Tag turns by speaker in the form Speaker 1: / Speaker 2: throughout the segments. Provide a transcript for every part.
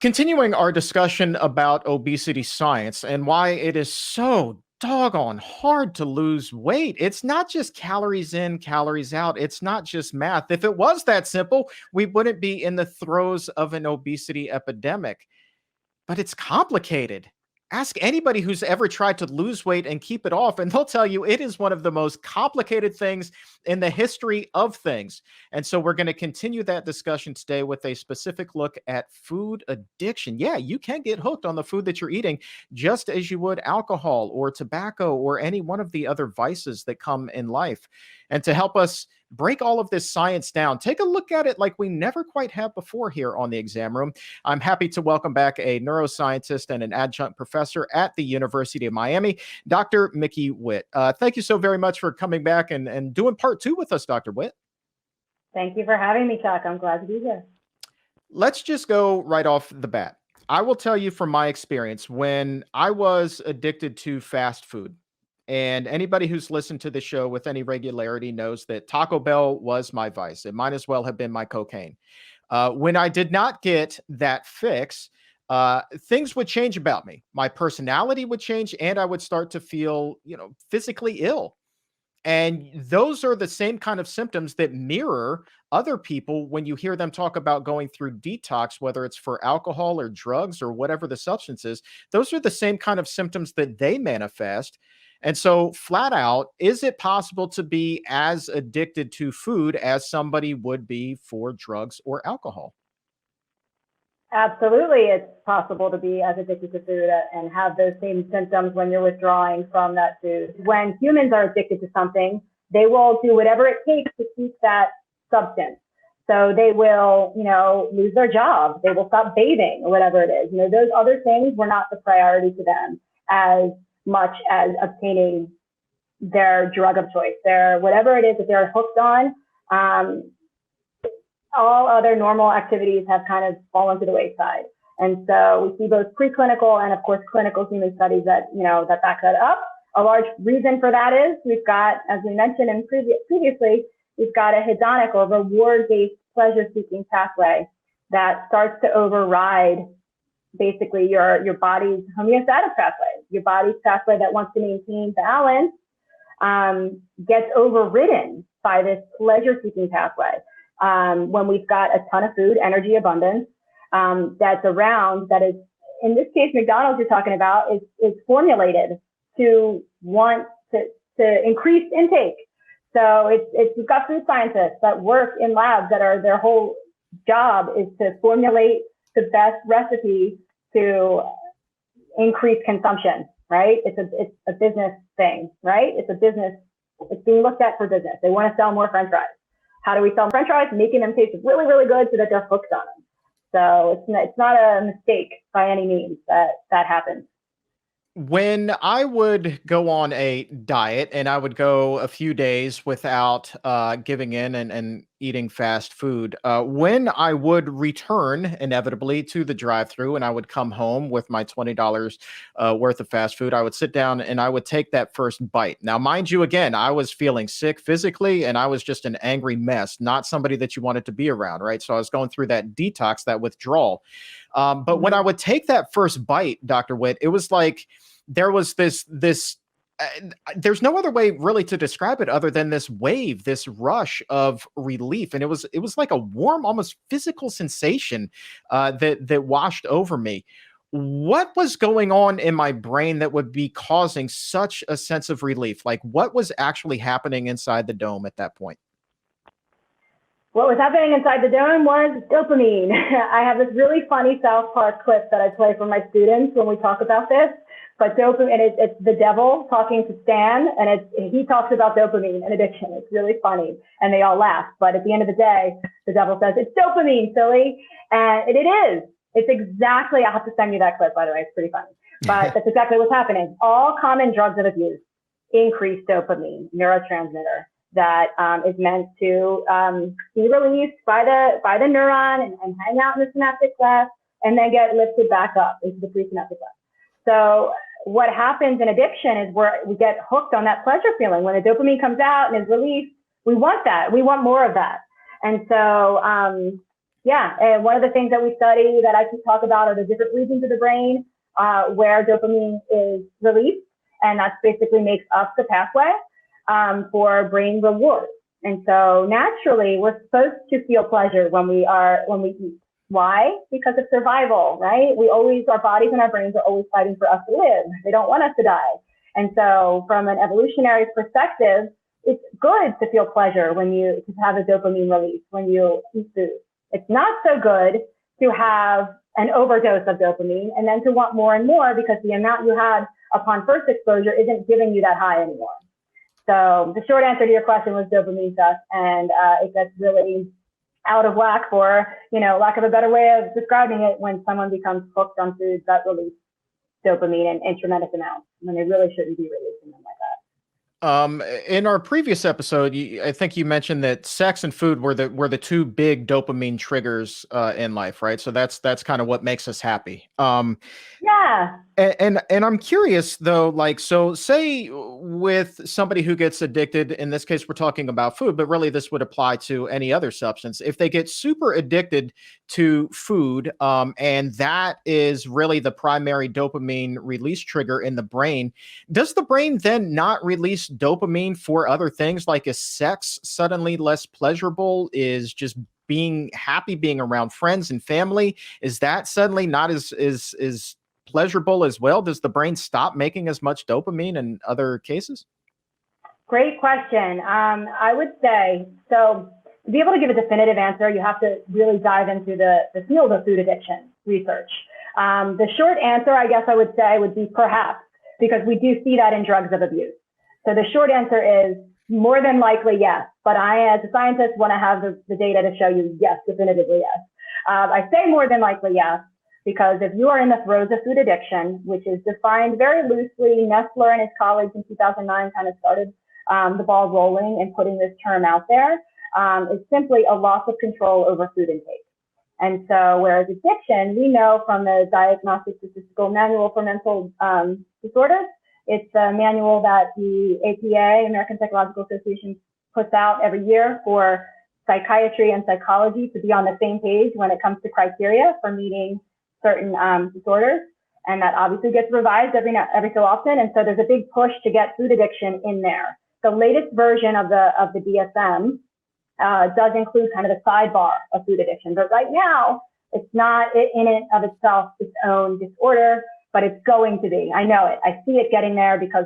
Speaker 1: Continuing our discussion about obesity science and why it is so doggone hard to lose weight. It's not just calories in, calories out. It's not just math. If it was that simple, we wouldn't be in the throes of an obesity epidemic, but it's complicated. Ask anybody who's ever tried to lose weight and keep it off, and they'll tell you it is one of the most complicated things in the history of things. And so we're going to continue that discussion today with a specific look at food addiction. Yeah, you can get hooked on the food that you're eating just as you would alcohol or tobacco or any one of the other vices that come in life. And to help us break all of this science down, take a look at it like we never quite have before here on the exam room. I'm happy to welcome back a neuroscientist and an adjunct professor at the University of Miami, Dr. Mickey Witt. Thank you so very much for coming back and doing part two with us, Dr. Witt.
Speaker 2: Thank you for having me, Chuck. I'm glad to be here.
Speaker 1: Let's just go right off the bat. I will tell you from my experience, when I was addicted to fast food, and anybody who's listened to the show with any regularity knows that Taco Bell was my vice. It might as well have been my cocaine. When I did not get that fix, things would change about me. My personality would change, and I would start to feel, physically ill. And those are the same kind of symptoms that mirror other people when you hear them talk about going through detox, whether it's for alcohol or drugs or whatever the substance is. Those are the same kind of symptoms that they manifest. And so, flat out, is it possible to be as addicted to food as somebody would be for drugs or alcohol?
Speaker 2: Absolutely, it's possible to be as addicted to food and have those same symptoms when you're withdrawing from that food. When humans are addicted to something, they will do whatever it takes to keep that substance. So they will, lose their job. They will stop bathing or whatever it is. Those other things were not the priority to them as much as obtaining their drug of choice, their whatever it is that they're hooked on. All other normal activities have kind of fallen to the wayside. And so we see both preclinical and, of course, clinical human studies that, that back that up. A large reason for that is we've got, as we mentioned previously, we've got a hedonic or reward-based pleasure-seeking pathway that starts to override basically your body's homeostatic pathway. Your body's pathway that wants to maintain balance gets overridden by this pleasure-seeking pathway. When we've got a ton of food, energy abundance, that's around, that is, in this case, McDonald's you're talking about, is formulated to want to increase intake. So we've got food scientists that work in labs that are, their whole job is to formulate the best recipe to increase consumption, right? It's a business thing, right? It's being looked at for business. They want to sell more French fries. How do we sell French fries? Making them taste really, really good so that they're hooked on them. So it's not a mistake by any means that happens.
Speaker 1: When I would go on a diet and I would go a few days without giving in and eating fast food, when I would return inevitably to the drive-through and I would come home with my $20 worth of fast food, I would sit down and I would take that first bite. Now, mind you, again, I was feeling sick physically and I was just an angry mess, not somebody that you wanted to be around, right? So I was going through that detox, that withdrawal. But when I would take that first bite, Dr. Witt, it was like there was this there's no other way really to describe it other than this wave, this rush of relief. And it was like a warm, almost physical sensation that washed over me. What was going on in my brain that would be causing such a sense of relief? Like, what was actually happening inside the dome at that point?
Speaker 2: What was happening inside the dome was dopamine. I have this really funny South Park clip that I play for my students when we talk about this. But dopamine, and it's the devil talking to Stan, and he talks about dopamine and addiction. It's really funny, and they all laugh. But at the end of the day, the devil says, "It's dopamine, silly," and it is. It's exactly. I'll have to send you that clip, by the way. It's pretty funny. But that's exactly what's happening. All common drugs of abuse increase dopamine, neurotransmitter that is meant to be released by the neuron and hang out in the synaptic cleft, and then get lifted back up into the presynaptic cleft. So what happens in addiction is we get hooked on that pleasure feeling. When the dopamine comes out and is released, we want that. We want more of that. And so Yeah, and one of the things that we study that I could talk about are the different regions of the brain where dopamine is released, and that basically makes up the pathway for brain reward. And so naturally, we're supposed to feel pleasure when we eat. Why? Because of survival, right? Our bodies and our brains are always fighting for us to live. They don't want us to die. And so from an evolutionary perspective, it's good to feel pleasure to have a dopamine release when you eat food. It's not so good to have an overdose of dopamine and then to want more and more because the amount you had upon first exposure isn't giving you that high anymore. So the short answer to your question was dopamine sucks, and it gets really out of whack, for lack of a better way of describing it, when someone becomes hooked on foods that release dopamine in tremendous amounts when they really shouldn't be releasing them like that.
Speaker 1: In our previous episode, I think you mentioned that sex and food were the two big dopamine triggers in life, right? So that's kind of what makes us happy.
Speaker 2: Yeah.
Speaker 1: And I'm curious though, like, so say with somebody who gets addicted, in this case, we're talking about food, but really this would apply to any other substance. If they get super addicted to food, and that is really the primary dopamine release trigger in the brain, does the brain then not release dopamine for other things? Like, is sex suddenly less pleasurable? Is just being happy, being around friends and family, is that suddenly not as pleasurable as well? Does the brain stop making as much dopamine in other cases?
Speaker 2: Great question. I would say, so to be able to give a definitive answer, you have to really dive into the field of food addiction research. The short answer, I guess I would say, would be perhaps, because we do see that in drugs of abuse. So the short answer is more than likely yes, but I, as a scientist, want to have the data to show you yes, definitively yes. I say more than likely yes, because if you are in the throes of food addiction, which is defined very loosely, Nestler and his colleagues in 2009 kind of started the ball rolling and putting this term out there, it's simply a loss of control over food intake. And so whereas addiction, we know from the Diagnostic Statistical Manual for Mental Disorders, it's a manual that the APA, American Psychological Association, puts out every year for psychiatry and psychology to be on the same page when it comes to criteria for meeting certain disorders. And that obviously gets revised every so often. And so there's a big push to get food addiction in there. The latest version of the DSM does include kind of the sidebar of food addiction. But right now, it's not in and of itself its own disorder, but it's going to be. I know it. I see it getting there because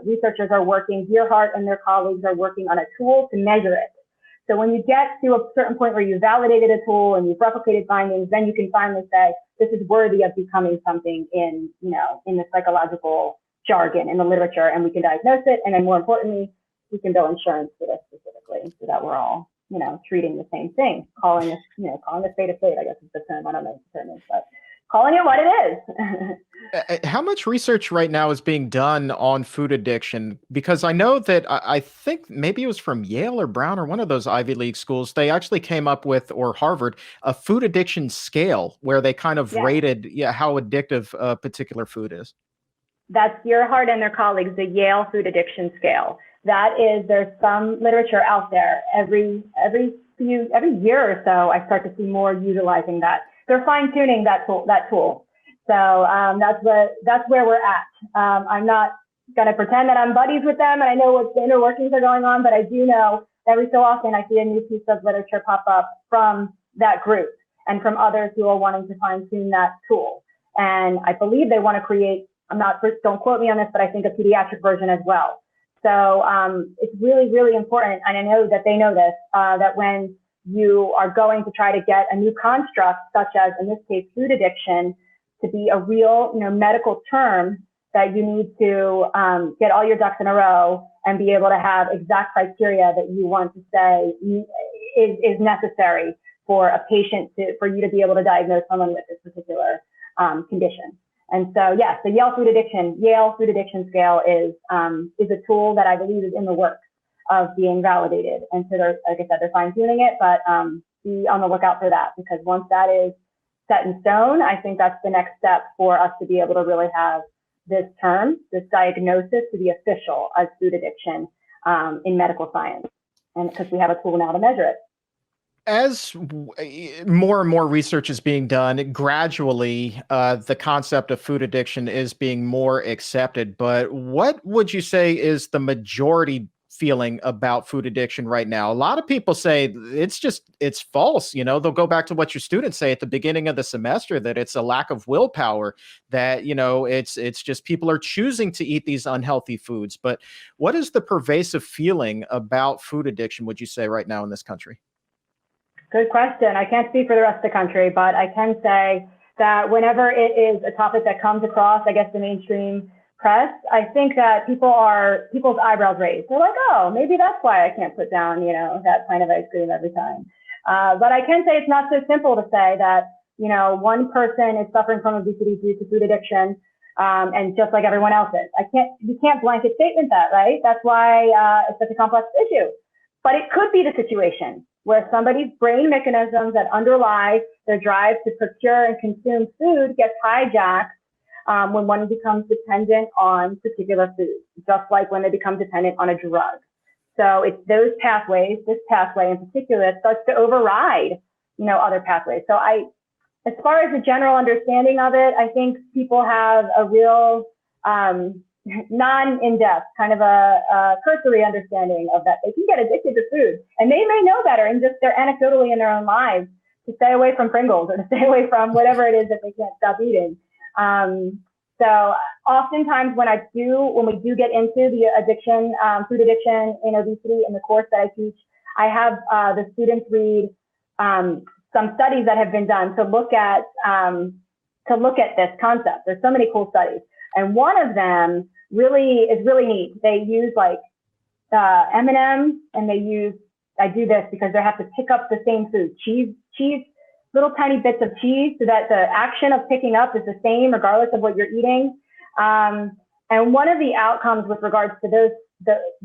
Speaker 2: researchers are working, Gearhart and their colleagues are working on a tool to measure it. So when you get to a certain point where you've validated a tool and you've replicated findings, then you can finally say, this is worthy of becoming something in the psychological jargon, in the literature, and we can diagnose it. And then more importantly, we can bill insurance for this specifically so that we're all, treating the same thing, calling a spade a spade, I guess is the term. I don't know what the term is, but calling it what it is.
Speaker 1: How much research right now is being done on food addiction? Because I know that I think maybe it was from Yale or Brown or one of those Ivy League schools. They actually came up with, or Harvard, a food addiction scale where they kind of rated how addictive a particular food is.
Speaker 2: That's Gearhart and their colleagues, the Yale Food Addiction Scale. There's some literature out there. Every year or so, I start to see more utilizing that. They're fine tuning that tool. So that's where we're at. I'm not going to pretend that I'm buddies with them and I know what the inner workings are going on, but I do know every so often I see a new piece of literature pop up from that group and from others who are wanting to fine tune that tool. And I believe they want to create, don't quote me on this, but I think a pediatric version as well. So it's really, really important. And I know that they know this, that when you are going to try to get a new construct, such as in this case, food addiction, to be a real, medical term, that you need to get all your ducks in a row and be able to have exact criteria that you want to say is necessary for a patient for you to be able to diagnose someone with this particular condition. And so, yes, the Yale Food Addiction Scale is a tool that I believe is in the works of being validated. And so, like I said, they're fine tuning it, but be on the lookout for that, because once that is set in stone, I think that's the next step for us to be able to really have this term, this diagnosis, to be official as food addiction in medical science, and because we have a tool now to measure it.
Speaker 1: As more and more research is being done, gradually the concept of food addiction is being more accepted. But what would you say is the majority feeling about food addiction right now? A lot of people say it's false. You know, they'll go back to what your students say at the beginning of the semester, that it's a lack of willpower, that, it's just people are choosing to eat these unhealthy foods. But what is the pervasive feeling about food addiction, would you say, right now in this country?
Speaker 2: Good question. I can't speak for the rest of the country, but I can say that whenever it is a topic that comes across, I guess, the mainstream press, I think that people's eyebrows raised. They're like, oh, maybe that's why I can't put down, that pint of ice cream every time. But I can say it's not so simple to say that, one person is suffering from obesity due to food addiction, and just like everyone else is. You can't blanket statement that, right? That's why it's such a complex issue. But it could be the situation where somebody's brain mechanisms that underlie their drive to procure and consume food gets hijacked when one becomes dependent on particular foods, just like when they become dependent on a drug. So it's those pathways, this pathway in particular, starts to override, other pathways. So as far as the general understanding of it, I think people have a real non-in-depth, kind of a cursory understanding of that they can get addicted to food, and they may know better and just they're anecdotally in their own lives to stay away from Pringles or to stay away from whatever it is that they can't stop eating. So oftentimes when we do get into the addiction, food addiction and obesity in the course that I teach, I have the students read some studies that have been done to look at this concept. There's so many cool studies. And one of them is really neat. They use like M&Ms, and I do this because they have to pick up the same food, cheese, little tiny bits of cheese, so that the action of picking up is the same regardless of what you're eating. And one of the outcomes with regards to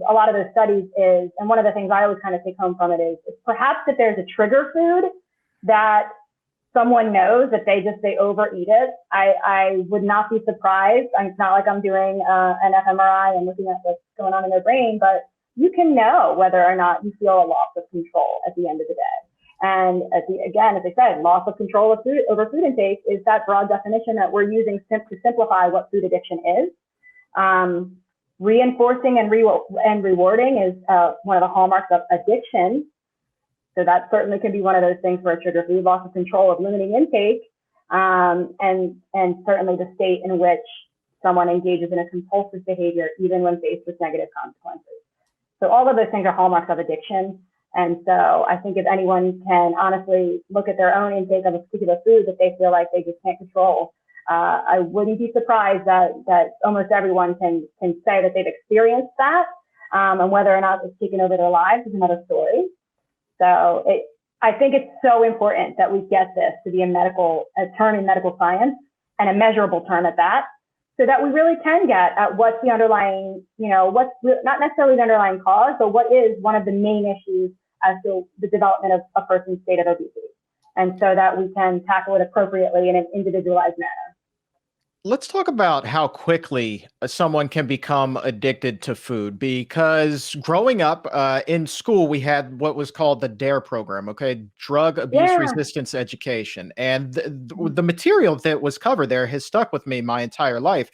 Speaker 2: a lot of those studies is, and one of the things I always kind of take home from it is perhaps that there's a trigger food that someone knows that they overeat it. I would not be surprised. It's not like I'm doing an fMRI and looking at what's going on in their brain, but you can know whether or not you feel a loss of control at the end of the day. And again, as I said, loss of control of food over food intake is that broad definition that we're using to simplify what food addiction is. Reinforcing and rewarding is one of the hallmarks of addiction. So that certainly can be one of those things for a trigger food, loss of control of limiting intake, and certainly the state in which someone engages in a compulsive behavior, even when faced with negative consequences. So all of those things are hallmarks of addiction. And so I think if anyone can honestly look at their own intake of a particular food that they feel like they just can't control, I wouldn't be surprised that almost everyone can say that they've experienced that, and whether or not it's taken over their lives is another story. So I think it's so important that we get this to be a term in medical science, and a measurable term at that, so that we really can get at what's the underlying, what's not necessarily the underlying cause, but what is one of the main issues as to the development of a person's state of obesity. And so that we can tackle it appropriately in an individualized manner.
Speaker 1: Let's talk about how quickly someone can become addicted to food, because growing up in school, we had what was called the DARE program, okay, drug abuse
Speaker 2: Yeah.
Speaker 1: resistance education. And the material that was covered there has stuck with me my entire life.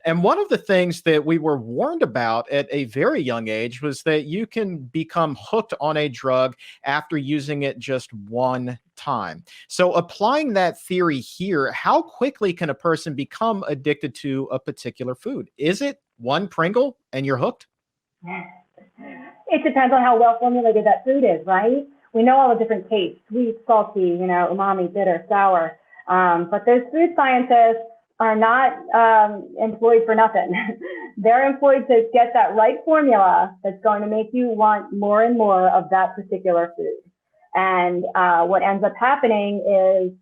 Speaker 1: And one of the things that we were warned about at a very young age was that you can become hooked on a drug after using it just one time. So, applying that theory here, how quickly can a person become addicted to a particular food? Is it one Pringle and you're hooked?
Speaker 2: It depends on how well formulated that food is, right? We know all the different tastes: sweet, salty, umami, bitter, sour. But those food scientists are not employed for nothing. They're employed to get that right formula that's going to make you want more and more of that particular food. And what ends up happening is,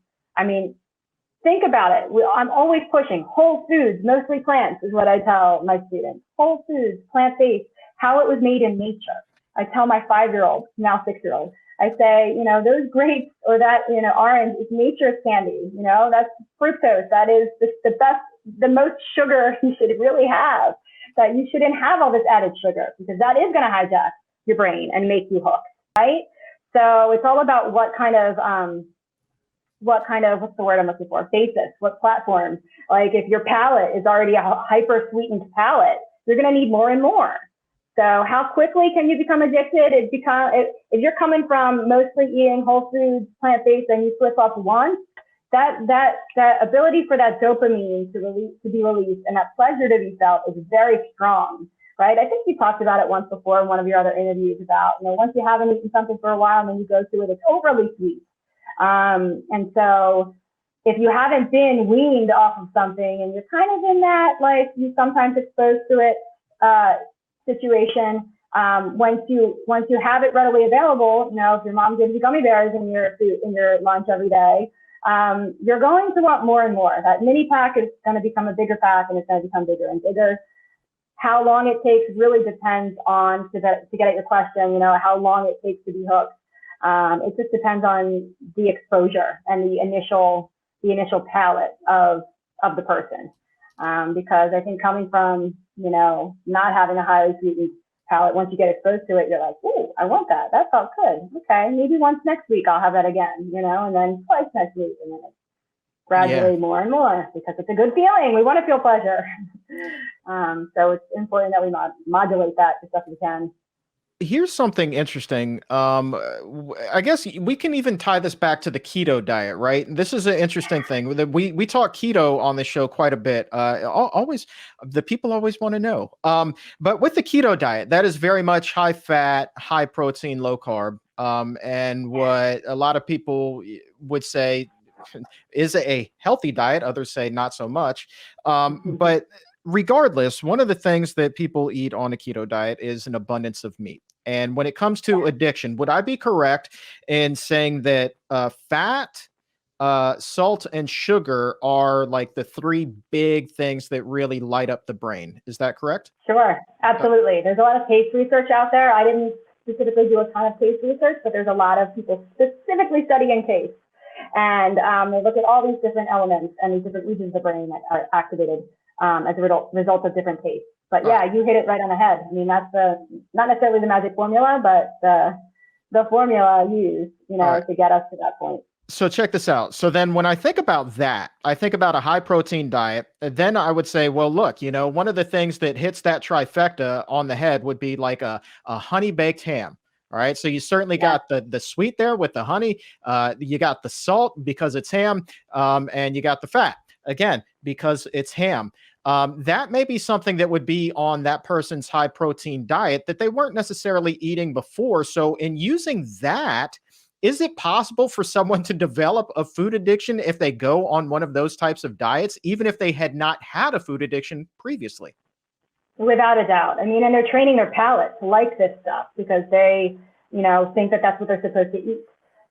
Speaker 2: think about it. I'm always pushing whole foods, mostly plants, is what I tell my students. Whole foods, plant-based, how it was made in nature. I tell my 5-year-old, now 6-year-old, I say, those grapes or that, orange is nature's candy. That's fructose. That is the best, the most sugar you should really have. That you shouldn't have all this added sugar, because that is going to hijack your brain and make you hooked, right? So it's all about what kind of, what's the word I'm looking for? Basis, what platform? Like if your palate is already a hyper sweetened palate, you're going to need more and more. So how quickly can you become addicted? If you're coming from mostly eating whole foods, plant-based, and you flip up once, that ability for that dopamine to be released and that pleasure to be felt is very strong, right? I think you talked about it once before in one of your other interviews about, once you haven't eaten something for a while and then you go to it, it's overly sweet. And so if you haven't been weaned off of something and you're kind of in that, like you sometimes exposed to it, situation, once you have it readily available, if your mom gives you gummy bears in your lunch every day, you're going to want more and more. That mini pack is going to become a bigger pack, and it's going to become bigger and bigger. How long it takes really depends on, to get at your question, how long it takes to be hooked. It just depends on the exposure and the initial palate of the person. Because I think coming from, not having a highly sweetened palate, once you get exposed to it, you're like, ooh, I want that. That felt good. Okay, maybe once next week I'll have that again, and then twice next week, and then it's gradually more and more, because it's a good feeling. We want to feel pleasure. So it's important that we modulate that as best as we can.
Speaker 1: Here's something interesting. I guess we can even tie this back to the keto diet, right? This is an interesting thing. We talk keto on the show quite a bit. Always, the people always want to know. But with the keto diet, that is very much high fat, high protein, low carb. And what a lot of people would say is a healthy diet. Others say not so much. But regardless, one of the things that people eat on a keto diet is an abundance of meat. And when it comes to addiction, would I be correct in saying that fat, salt, and sugar are like the three big things that really light up the brain? Is that correct?
Speaker 2: Sure, absolutely. There's a lot of taste research out there. I didn't specifically do a ton of taste research, but there's a lot of people specifically studying taste. And they look at all these different elements and these different regions of the brain that are activated as a result of different tastes. But yeah, you hit it right on the head. I mean, that's not necessarily the magic formula, but the formula used, to get us to that point.
Speaker 1: So check this out. So then when I think about that, I think about a high protein diet. And then I would say, well, look, one of the things that hits that trifecta on the head would be like a honey baked ham. All right. So you certainly got the sweet there with the honey. You got the salt because it's ham. And you got the fat again, because it's ham. That may be something that would be on that person's high protein diet that they weren't necessarily eating before. So in using that, is it possible for someone to develop a food addiction if they go on one of those types of diets, even if they had not had a food addiction previously?
Speaker 2: Without a doubt. I mean, and they're training their palate to like this stuff because they, think that that's what they're supposed to eat.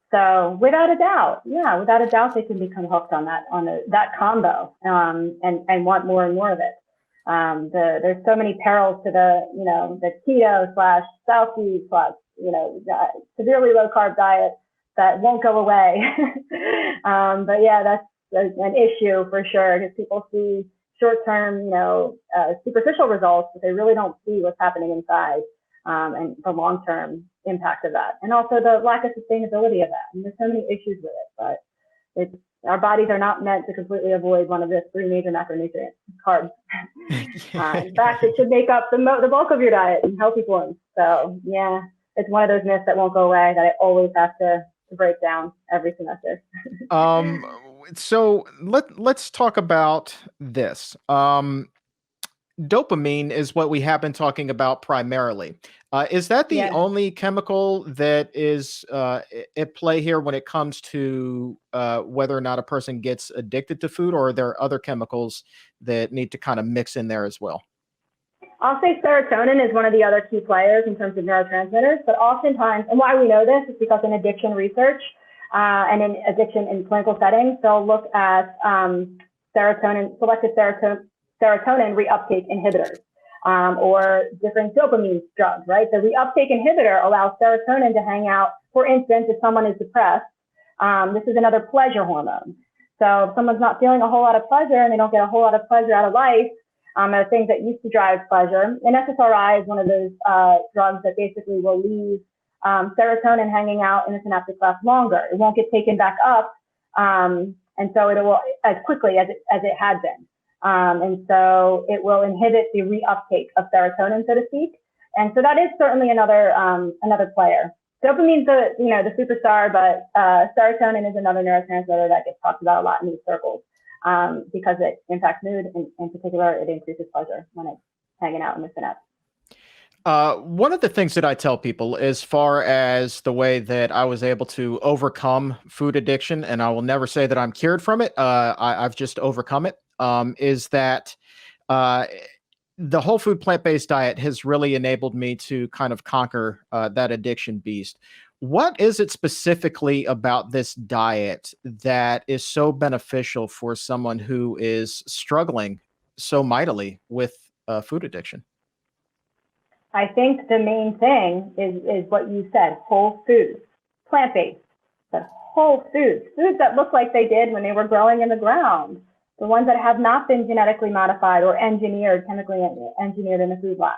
Speaker 2: So without a doubt, they can become hooked on that combo and want more and more of it. There's so many perils to the keto / Southie / severely low carb diet that won't go away. But yeah, that's an issue for sure because people see short-term, superficial results, but they really don't see what's happening inside. And the long-term impact of that, and also the lack of sustainability of that. And there's so many issues with it, but our bodies are not meant to completely avoid one of the three major macronutrients, carbs. In fact, it should make up the bulk of your diet in healthy forms. So yeah, it's one of those myths that won't go away that I always have to break down every semester.
Speaker 1: So let's talk about this. Dopamine is what we have been talking about primarily. Is that the only chemical that is at play here when it comes to whether or not a person gets addicted to food, or are there other chemicals that need to kind of mix in there as well?
Speaker 2: I'll say serotonin is one of the other key players in terms of neurotransmitters, but oftentimes, and why we know this is because in addiction research and in addiction in clinical settings, they'll look at selective serotonin reuptake inhibitors or different dopamine drugs, right? The reuptake inhibitor allows serotonin to hang out. For instance, if someone is depressed, this is another pleasure hormone. So if someone's not feeling a whole lot of pleasure and they don't get a whole lot of pleasure out of life, the things that used to drive pleasure, and SSRI is one of those drugs that basically will leave serotonin hanging out in the synaptic cleft longer. It won't get taken back up, and so it will as quickly as it had been. And so it will inhibit the reuptake of serotonin, so to speak. And so that is certainly another player. Dopamine's the superstar, but serotonin is another neurotransmitter that gets talked about a lot in these circles because it impacts mood. In particular, it increases pleasure when it's hanging out in the synapse.
Speaker 1: One of the things that I tell people, as far as the way that I was able to overcome food addiction, and I will never say that I'm cured from it, I've just overcome it, is that uh, the whole food plant-based diet has really enabled me to kind of conquer that addiction beast. What is it specifically about this diet that is so beneficial for someone who is struggling so mightily with food addiction?
Speaker 2: I think the main thing is what you said, whole foods, plant-based, but whole foods that look like they did when they were growing in the ground, the ones that have not been genetically modified or chemically engineered in the food lab.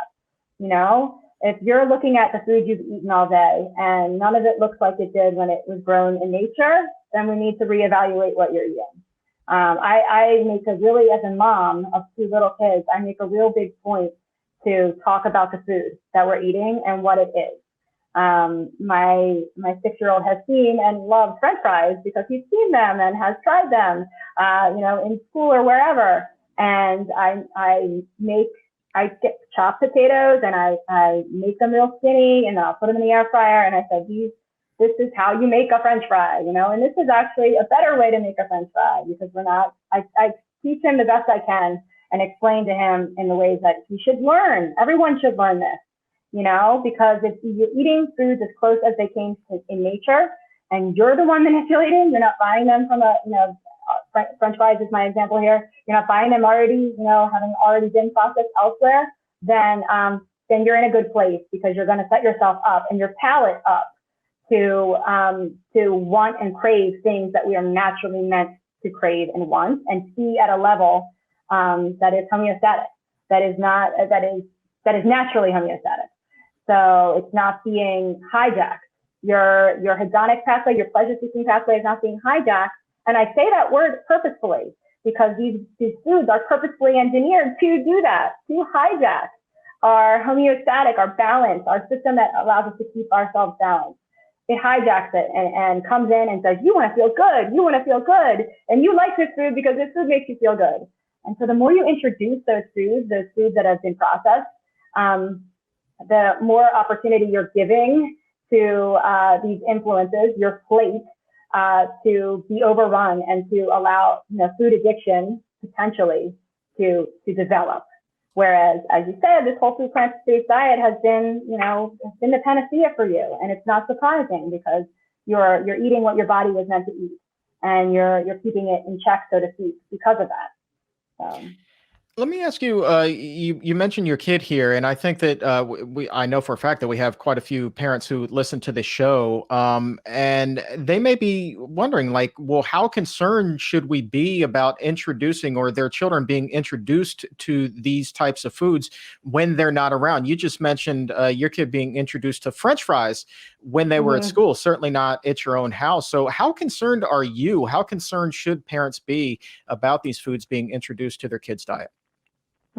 Speaker 2: If you're looking at the food you've eaten all day and none of it looks like it did when it was grown in nature, then we need to reevaluate what you're eating. I make as a mom of 2 little kids, I make a real big point to talk about the food that we're eating and what it is. My 6-year-old has seen and loves French fries because he's seen them and has tried them, in school or wherever. And I get chopped potatoes and I make them real skinny and I'll put them in the air fryer. And I said, this is how you make a French fry, and this is actually a better way to make a French fry because I teach him the best I can and explain to him in the ways that he should learn. Everyone should learn this, because if you're eating foods as close as they came to in nature and you're the one manipulating, you're not buying them from French fries is my example here. You're not buying them already, having already been processed elsewhere, then you're in a good place because you're going to set yourself up and your palate up to want and crave things that we are naturally meant to crave and want and see at a level that is homeostatic, that is naturally homeostatic. So it's not being hijacked. Your hedonic pathway, your pleasure-seeking pathway is not being hijacked. And I say that word purposefully because these foods are purposefully engineered to do that, to hijack our homeostatic, our balance, our system that allows us to keep ourselves balanced. It hijacks it and comes in and says, you want to feel good, and you like this food because this food makes you feel good. And so the more you introduce those foods that have been processed, the more opportunity you're giving to these influences, your plate, to be overrun and to allow food addiction potentially to develop. Whereas, as you said, this whole food plant-based diet has been, the panacea for you, and it's not surprising because you're eating what your body was meant to eat, and you're keeping it in check, so to speak, because of that.
Speaker 1: Let me ask you, you mentioned your kid here, and I think that I know for a fact that we have quite a few parents who listen to this show, and they may be wondering, like, well, how concerned should we be about introducing or their children being introduced to these types of foods when they're not around? You just mentioned your kid being introduced to French fries when they were at school, certainly not at your own house. So how concerned are you? How concerned should parents be about these foods being introduced to their kids' diet?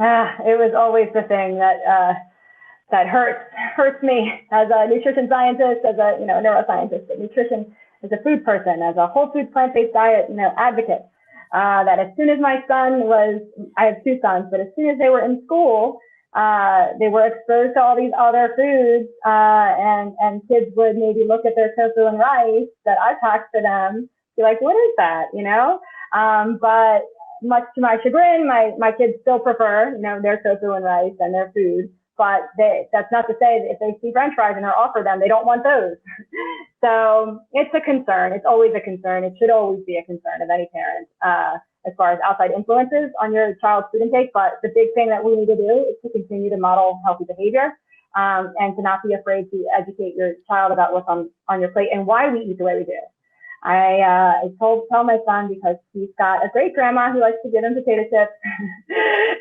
Speaker 2: It was always the thing that hurts me as a nutrition scientist, as a neuroscientist, but nutrition as a food person, as a whole food plant-based diet advocate. That as soon as my son I have 2 sons, but as soon as they were in school, they were exposed to all these other foods, and kids would maybe look at their tofu and rice that I packed for them, be like, what is that, but much to my chagrin, my kids still prefer, their tofu and rice and their food, but that's not to say that if they see French fries and are offered them, they don't want those. So it's a concern. It's always a concern. It should always be a concern of any parent, as far as outside influences on your child's food intake. But the big thing that we need to do is to continue to model healthy behavior, and to not be afraid to educate your child about what's on your plate and why we eat the way we do. I tell my son, because he's got a great grandma who likes to give him potato chips,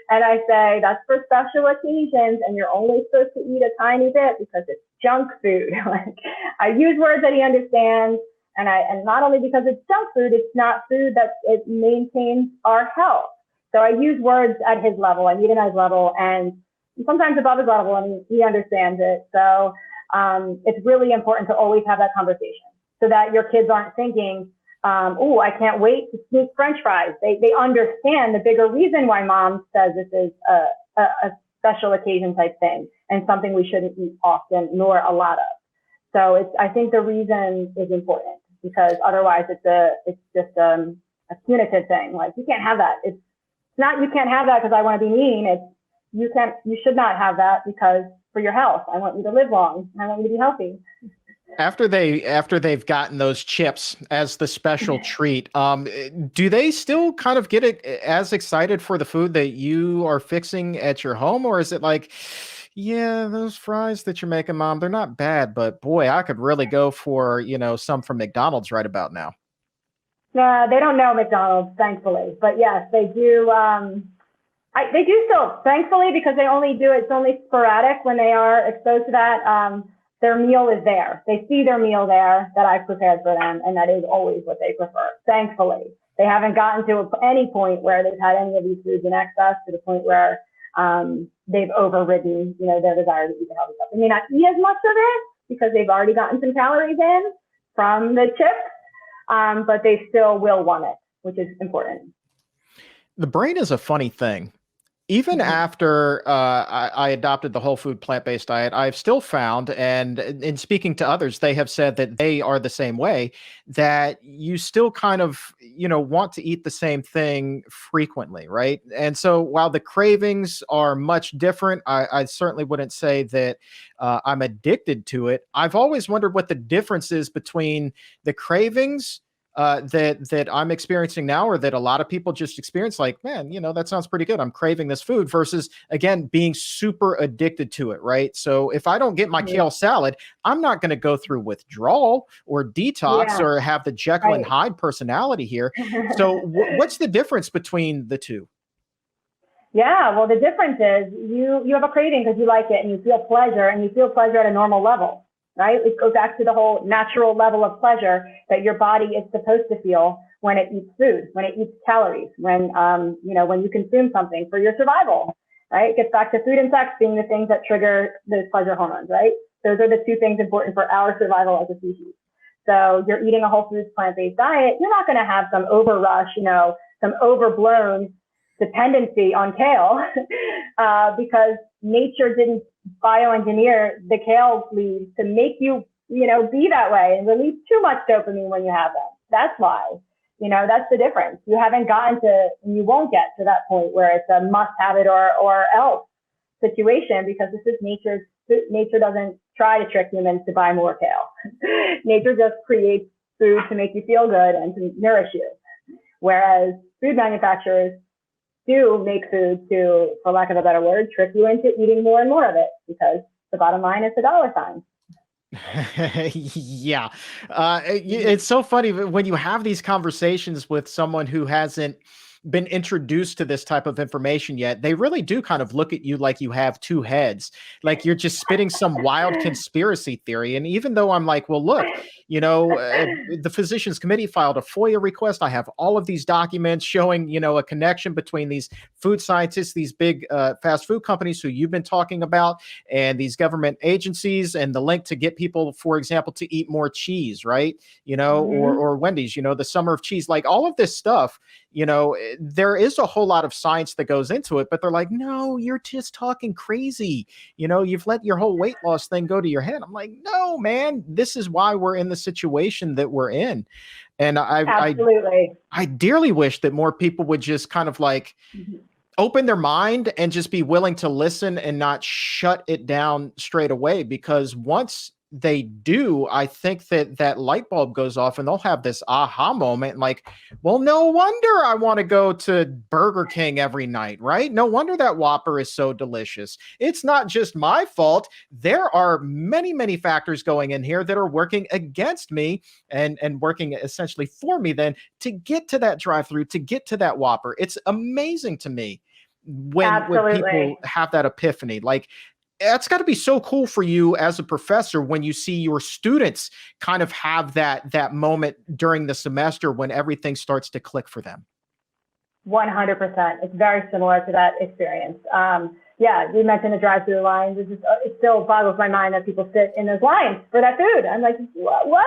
Speaker 2: and I say that's for special occasions, and you're only supposed to eat a tiny bit because it's junk food. Like, I use words that he understands, and not only because it's junk food, it's not food that it maintains our health. So I use words at his level, I meet him at his level, and sometimes above his level, and he understands it. So it's really important to always have that conversation so that your kids aren't thinking, oh, I can't wait to sneak French fries. They understand the bigger reason why mom says this is a special occasion type thing and something we shouldn't eat often nor a lot of. So I think the reason is important, because otherwise it's just a punitive thing. Like, you can't have that. It's not, you can't have that because I want to be mean. It's, you should not have that because for your health, I want you to live long. I want you to be healthy.
Speaker 1: After they've gotten those chips as the special treat, do they still kind of get it as excited for the food that you are fixing at your home, or is it like, yeah, those fries that you're making, mom, they're not bad, but boy, I could really go for, some from McDonald's right about now.
Speaker 2: Yeah, they don't know McDonald's, thankfully, but yes, they do. They do still, thankfully, because they only do it's only sporadic when they are exposed to that. Their meal is there. They see their meal there that I've prepared for them, and that is always what they prefer. Thankfully, they haven't gotten to any point where they've had any of these foods in excess to the point where they've overridden, their desire to eat the healthy stuff. They may not eat as much of it because they've already gotten some calories in from the chips, but they still will want it, which is important.
Speaker 1: The brain is a funny thing. Even after I adopted the whole food plant-based diet, I've still found, and in speaking to others, they have said that they are the same way, that you still kind of, want to eat the same thing frequently, right? And so while the cravings are much different, I certainly wouldn't say that I'm addicted to it. I've always wondered what the difference is between the cravings that I'm experiencing now, or that a lot of people just experience, like, man, that sounds pretty good, I'm craving this food, versus, again, being super addicted to it, right? So if I don't get my kale salad, I'm not going to go through withdrawal or detox or have the Jekyll and Hyde personality here. So what's the difference between the two?
Speaker 2: Yeah, well, the difference is you have a craving because you like it and you feel pleasure, and you feel pleasure at a normal level. Right? It goes back to the whole natural level of pleasure that your body is supposed to feel when it eats food, when it eats calories, when you consume something for your survival, right? It gets back to food and sex being the things that trigger those pleasure hormones, right? Those are the two things important for our survival as a species. So you're eating a whole foods plant-based diet, you're not going to have some overrush, some overblown dependency on kale because nature didn't bioengineer the kale leaves to make you, be that way and release too much dopamine when you have them. That's why, that's the difference. You haven't gotten to, and you won't get to that point where it's a must have it or else situation, because this is nature doesn't try to trick humans to buy more kale. Nature just creates food to make you feel good and to nourish you. Whereas food manufacturers do make food to, for lack of a better word, trick you into eating more and more of it, because the bottom line is the dollar sign.
Speaker 1: Yeah. It's so funny when you have these conversations with someone who hasn't been introduced to this type of information yet. They really do kind of look at you like you have two heads, like you're just spitting some wild conspiracy theory. And even though I'm like, well, look, the Physicians Committee filed a FOIA request. I have all of these documents showing, a connection between these food scientists, these big fast food companies who you've been talking about, and these government agencies, and the link to get people, for example, to eat more cheese, right? Or Wendy's, the summer of cheese, like all of this stuff, there is a whole lot of science that goes into it, but they're like, no, you're just talking crazy. You've let your whole weight loss thing go to your head. I'm like, no, man, this is why we're in the situation that we're in. And I dearly wish that more people would just kind of like open their mind and just be willing to listen and not shut it down straight away. Because once they do, I think that light bulb goes off and they'll have this aha moment, like, well, no wonder I want to go to Burger King every night, right? No wonder that Whopper is so delicious. It's not just my fault. There are many, many factors going in here that are working against me and working essentially for me then to get to that drive-through, to get to that Whopper. It's amazing to me when people have that epiphany. Like, that's got to be so cool for you as a professor when you see your students kind of have that moment during the semester when everything starts to click for them.
Speaker 2: 100%. It's very similar to that experience. Yeah, you mentioned the drive-through lines. It still boggles my mind that people sit in those lines for that food. I'm like, what?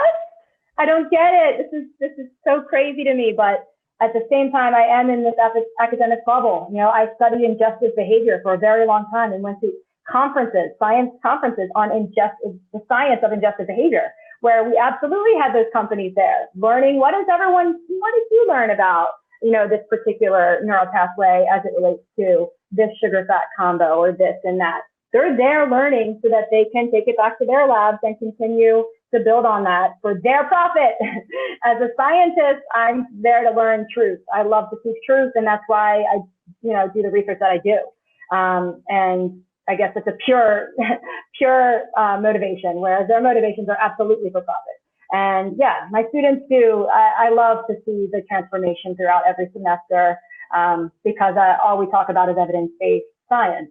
Speaker 2: I don't get it. This is so crazy to me. But at the same time, I am in this academic bubble. You know, I studied ingestive behavior for a very long time and went to conferences, science conferences on the science of ingestive behavior, where we absolutely had those companies there learning what did you learn about, you know, this particular neural pathway as it relates to this sugar fat combo or this and that. They're there learning so that they can take it back to their labs and continue to build on that for their profit. As a scientist, I'm there to learn truth. I love to seek truth, and that's why I, you know, do the research that I do. And I guess it's a pure motivation, whereas their motivations are absolutely for profit. And yeah, my students do. I love to see the transformation throughout every semester because all we talk about is evidence-based science,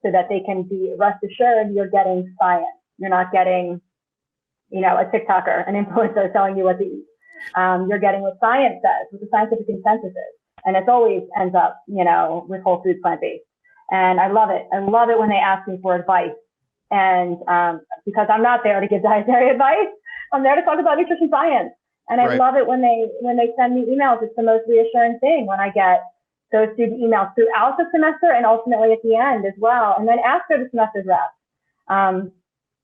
Speaker 2: so that they can be rest assured you're getting science. You're not getting, you know, a TikToker, an influencer telling you what to eat. You're getting what science says, what the scientific consensus is. And it always ends up, you know, with whole food plant-based. And I love it. I love it when they ask me for advice. And because I'm not there to give dietary advice, I'm there to talk about nutrition science. And I love it when they send me emails. It's the most reassuring thing when I get those student emails throughout the semester and ultimately at the end as well. And then after the semester's wrapped,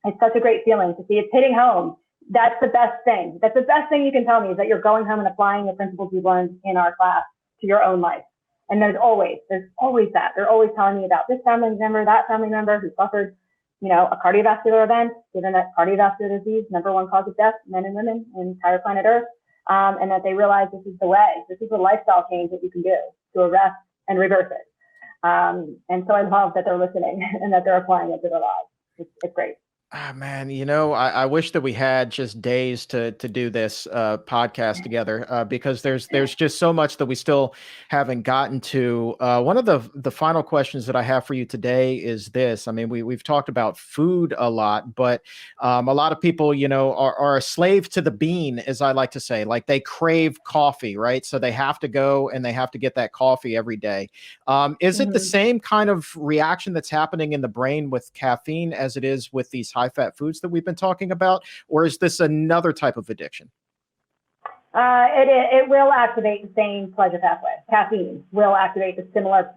Speaker 2: it's such a great feeling to see it's hitting home. That's the best thing. That's the best thing you can tell me, is that you're going home and applying the principles you learned in our class to your own life. And there's always that. They're always telling me about this family member, that family member who suffered, you know, a cardiovascular event, given that cardiovascular disease, #1 cause of death, men and women in the entire planet Earth, and that they realize this is the way. This is a lifestyle change that you can do to arrest and reverse it. And so I love that they're listening and that they're applying it to their lives. It's great.
Speaker 1: Ah, man, you know, I wish that we had just days to do this podcast together because there's just so much that we still haven't gotten to. One of the final questions that I have for you today is this. I mean, we've talked about food a lot, but a lot of people, you know, are a slave to the bean, as I like to say. Like they crave coffee, right? So they have to go and they have to get that coffee every day. Is it the same kind of reaction that's happening in the brain with caffeine as it is with these high-fat foods that we've been talking about, or is this another type of addiction?
Speaker 2: It will activate the same pleasure pathway. Caffeine will activate the similar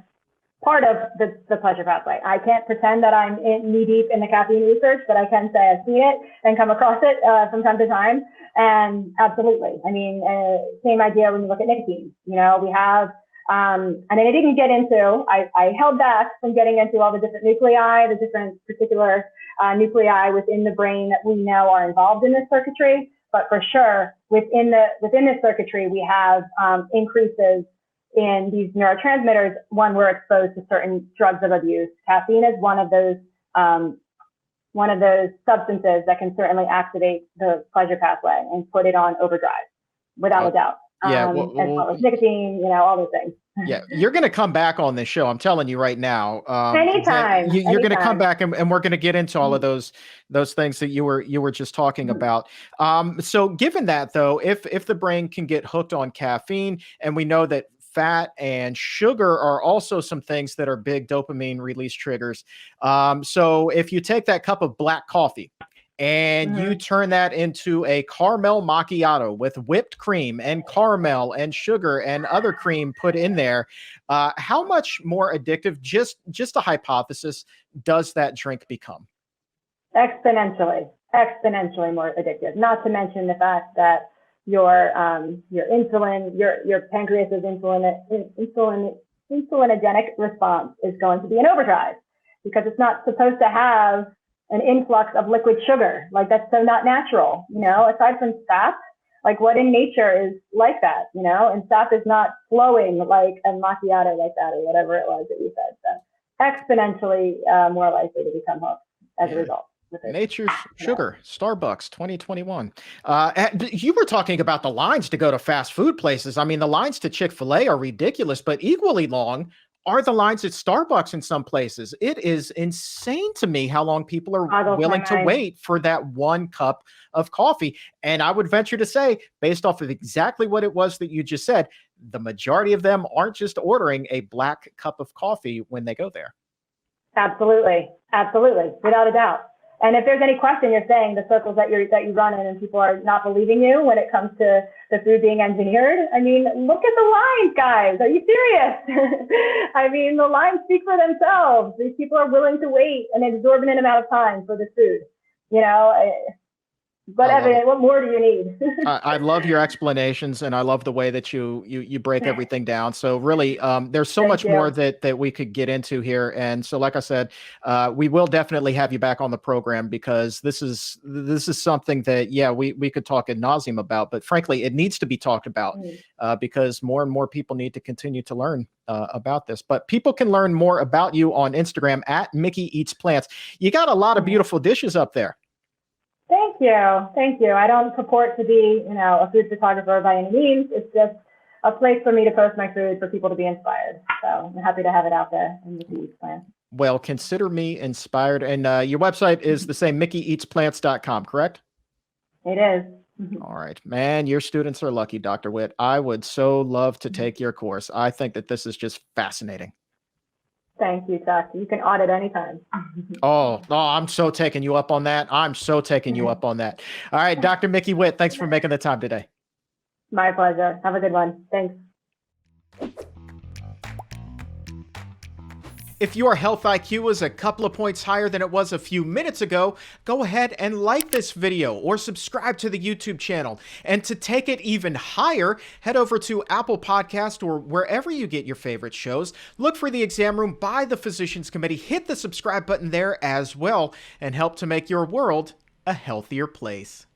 Speaker 2: part of the pleasure pathway. I can't pretend that I'm knee deep in the caffeine research, but I can say I've seen it and come across it from time to time. And absolutely, I mean, same idea when you look at nicotine. You know, we have and I didn't get into, I held back from getting into all the different nuclei, the different particular nuclei within the brain that we know are involved in this circuitry. But for sure, within this circuitry, we have increases in these neurotransmitters when we're exposed to certain drugs of abuse. Caffeine is one of those substances that can certainly activate the pleasure pathway and put it on overdrive, without a doubt.
Speaker 1: Yeah,
Speaker 2: as well as nicotine, you know, all those things.
Speaker 1: Yeah, you're going to come back on this show. I'm telling you right now.
Speaker 2: Anytime.
Speaker 1: You're going to come back and we're going to get into all of those things that you were just talking about. So given that though, if the brain can get hooked on caffeine, and we know that fat and sugar are also some things that are big dopamine release triggers. So if you take that cup of black coffee and you turn that into a caramel macchiato with whipped cream and caramel and sugar and other cream put in there, how much more addictive, just a hypothesis, does that drink become? Exponentially
Speaker 2: more addictive. Not to mention the fact that your insulin, your pancreas's insulinogenic response is going to be in overdrive, because it's not supposed to have an influx of liquid sugar. Like, that's so not natural, you know, aside from sap, like what in nature is like that, you know, and sap is not flowing like a macchiato like that, or whatever it was that you said. So exponentially more likely to become hooked as a result.
Speaker 1: Nature's Sugar, Starbucks 2021. You were talking about the lines to go to fast food places. I mean, the lines to Chick-fil-A are ridiculous, but equally long are the lines at Starbucks in some places. It is insane to me how long people are
Speaker 2: Boggles my
Speaker 1: willing to
Speaker 2: mind.
Speaker 1: wait for that one cup of coffee. And I would venture to say, based off of exactly what it was that you just said, the majority of them aren't just ordering a black cup of coffee when they go there.
Speaker 2: Absolutely. Absolutely. Without a doubt. And if there's any question, you're saying the circles that you run in and people are not believing you when it comes to the food being engineered. I mean, look at the lines, guys. Are you serious? I mean, the lines speak for themselves. These people are willing to wait an exorbitant amount of time for the food. You know, but Evan, what more do you need?
Speaker 1: I love your explanations, and I love the way that you break everything down. So really, there's so much more that we could get into here. And so, like I said, we will definitely have you back on the program, because this is something that, yeah, we could talk ad nauseum about, but frankly, it needs to be talked about because more and more people need to continue to learn about this. But people can learn more about you on Instagram at Mickey Eats Plants. You got a lot of beautiful dishes up there.
Speaker 2: Thank you. Thank you. I don't purport to be, a food photographer by any means. It's just a place for me to post my food for people to be inspired. So I'm happy to have it out there in the Mickey Eats Plants.
Speaker 1: Well, consider me inspired. And your website is the same, MickeyEatsPlants.com, correct?
Speaker 2: It is.
Speaker 1: All right, man, your students are lucky, Dr. Witt. I would so love to take your course. I think that this is just fascinating.
Speaker 2: Thank you, Chuck. You can audit anytime.
Speaker 1: Oh, I'm so taking you up on that. I'm so taking you up on that. All right, Dr. Mickey Witt, thanks for making the time today.
Speaker 2: My pleasure. Have a good one. Thanks.
Speaker 1: If your health IQ is a couple of points higher than it was a few minutes ago, go ahead and like this video or subscribe to the YouTube channel. And to take it even higher, head over to Apple Podcast or wherever you get your favorite shows. Look for The Exam Room by the Physicians Committee. Hit the subscribe button there as well and help to make your world a healthier place.